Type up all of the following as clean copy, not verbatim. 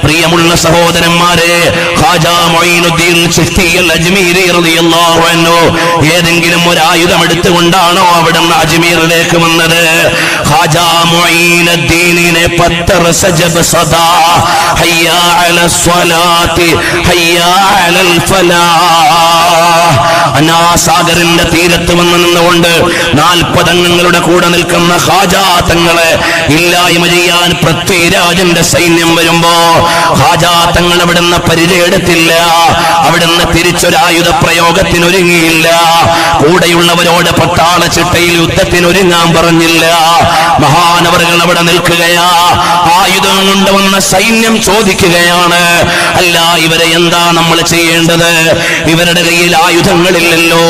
പ്രിയമുള്ള സഹോദരന്മാരെ, ഖാജാ മൊയ്നുദ്ദീൻ ചിശ്തി അജ്മീരി റളിയല്ലാഹു അൻഹു ഏതെങ്കിലും ഒരു ആയുധം എടുത്തുകൊണ്ടാണോ അവിടുന്ന് അജ്മീറിലേക്ക് വന്നത്? ഖാജാ മൊയ്നുദ്ദീനിനെ പത്തർ സജബ് സദാ ഹയ്യാ അലസ് സ്വലാത്തി ഹയ്യാ അലൽ ഫലാഹ്. അനാസാഗറിന്റെ തീരത്ത് വന്ന് നിന്നുകൊണ്ട് 40 അംഗങ്ങളുടെ കൂടെ നിൽക്കുന്ന ഖാജാ തങ്ങളെ ഇല്ലായ്മ ചെയ്യാൻ പൃഥ്വിരാജന്റെ സൈന്യം വരുമ്പോ ഖാജാ തങ്ങൾ അവിടുന്ന് പരിചയെടുത്തില്ല, അവിടുന്ന് തിരിച്ചൊരായുധ പ്രയോഗത്തിനൊരുങ്ങിയില്ല, കൂടെയുള്ളവരോട് പട്ടാള ചിട്ടയിൽ യുദ്ധത്തിനൊരുങ്ങാൻ പറഞ്ഞില്ല. മഹാനവറുകൾ അവിടെ നിൽക്കുകയാ. ആയുധം കൊണ്ടുവന്ന സൈന്യം ചോദിക്കുകയാണ്, അല്ല ഇവരെ എന്താ നമ്മൾ ചെയ്യേണ്ടത്? ഇവരുടെ കയ്യിൽ ആയുധങ്ങളില്ലല്ലോ,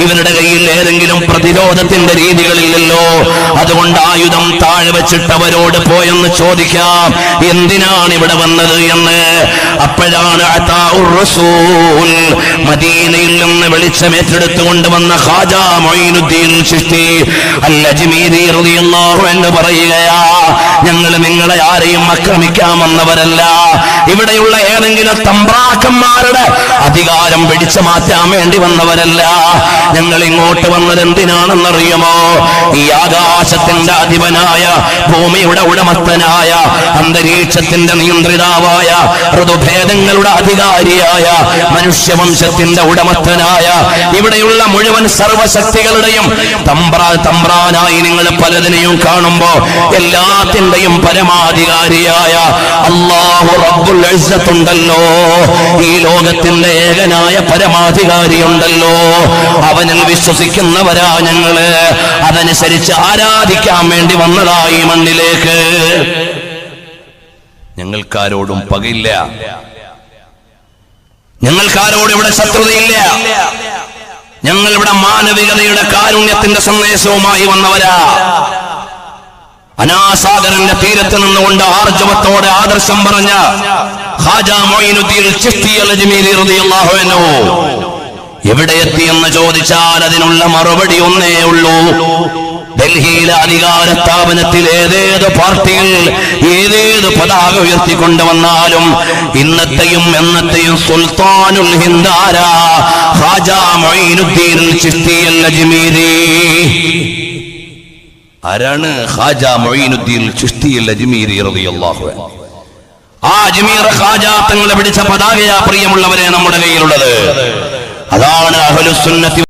ഇവരുടെ കയ്യിൽ ഏതെങ്കിലും പ്രതിരോധത്തിന്റെ രീതികളില്ലല്ലോ, അതുകൊണ്ട് ആയുധം താഴെ വെച്ചിട്ടവരോട് പോയെന്ന് ചോദിക്കാം, എന്തിനാണ് ഇവിടെ വന്നത് എന്ന്. അപ്പോഴാണ് റസൂൽ മദീനയിൽ നിന്ന് വെളിച്ചമേറ്റെടുത്തുകൊണ്ട് വന്ന ഖാജാ മൊയ്നുദ്ദീൻ ചിശ്തി അൽ-അജ്മീരി റളിയല്ലാഹു അൻഹു പറയുകയാ, ഞങ്ങൾ നിങ്ങളെ ആരെയും ആക്രമിക്കാൻ വന്നവരല്ല, ഇവിടെയുള്ള ഏതെങ്കിലും തമ്പ്രാക്കന്മാരുടെ അധികാരം പിടിച്ചു മാറ്റാൻ വേണ്ടി വന്നവരല്ല. ഞങ്ങൾ ഇങ്ങോട്ട് വന്നത് എന്തിനാണെന്നറിയുമോ? ഈ ആകാശത്തിന്റെ അധിപനായ, ഭൂമിയുടെ ഉടമസ്ഥനായ, അന്തരീക്ഷത്തിന്റെ നിയന്ത്രിതാവായ, ഋതുഭേദങ്ങളുടെ അധികാരിയായ, മനുഷ്യവംശത്തിന്റെ ഉടമസ്ഥനായ, ഇവിടെയുള്ള മുഴുവൻ സർവശക്തികളുടെയും തമ്പ്രാനായി നിങ്ങൾ പലതിനെയും കാണുമ്പോ എല്ലാത്തിന്റെയും പരമാധികാരിയായ അല്ലാഹു റബ്ബുൽ ഇസ്സത്ത് ഉണ്ടല്ലോ, ഈ ലോകത്തിന്റെ ഏകനായ പരമാധികാരിയുണ്ടല്ലോ, അവനിൽ വിശ്വസിക്കുന്നവരാ ഞങ്ങള്, അതനുസരിച്ച് ആരാധിക്കാൻ വേണ്ടി വന്നതായി മണ്ണിലേക്ക്. ഞങ്ങൾക്കാരോടും പകയില്ല, ഞങ്ങൾക്കാരോടും ഇവിടെ ശത്രുതയില്ല, ഞങ്ങൾ ഇവിടെ മാനവികതയുടെ കാരുണ്യത്തിന്റെ സന്ദേശവുമായി വന്നവരാ. അനാസാഗറിന്റെ തീരത്ത് നിന്നുകൊണ്ട് ആർജവത്തോടെ ആദർശം പറഞ്ഞ ഖാജാ മൊയ്നുദ്ദീൻ ചിശ്തി അൽ-അജ്മീരി റളിയല്ലാഹു അൻഹു എവിടെ എത്തിയെന്ന് ചോദിച്ചാൽ അതിനുള്ള മറുപടി ഒന്നേ ഉള്ളൂ. ഡൽഹിയിലെ അധികാര സ്ഥാപനത്തിൽ ഏതേത് പാർട്ടിയിൽ ഏതേത് പതാക ഉയർത്തിക്കൊണ്ടുവന്നാലും ഇന്നത്തെയും എന്നത്തെയും സുൽത്താനുൽ ഹിന്ദാര ഖാജാ മൊയ്നുദ്ദീൻ ചിശ്തി അൽ-അജ്മീരി. ആരാണ് ഖാജാ മൊയ്നുദ്ദീൻ ചിശ്തി അൽ-അജ്മീരി റളിയല്ലാഹു അൻഹു? ആ അജ്മീർ ഖാജാ തങ്ങളെ പിടിച്ച പതാകയാ പ്രിയമുള്ളവരെ നമ്മുടെ കയ്യിലുള്ളത്. അതാണ് അഹ്ലുസുന്നത്തി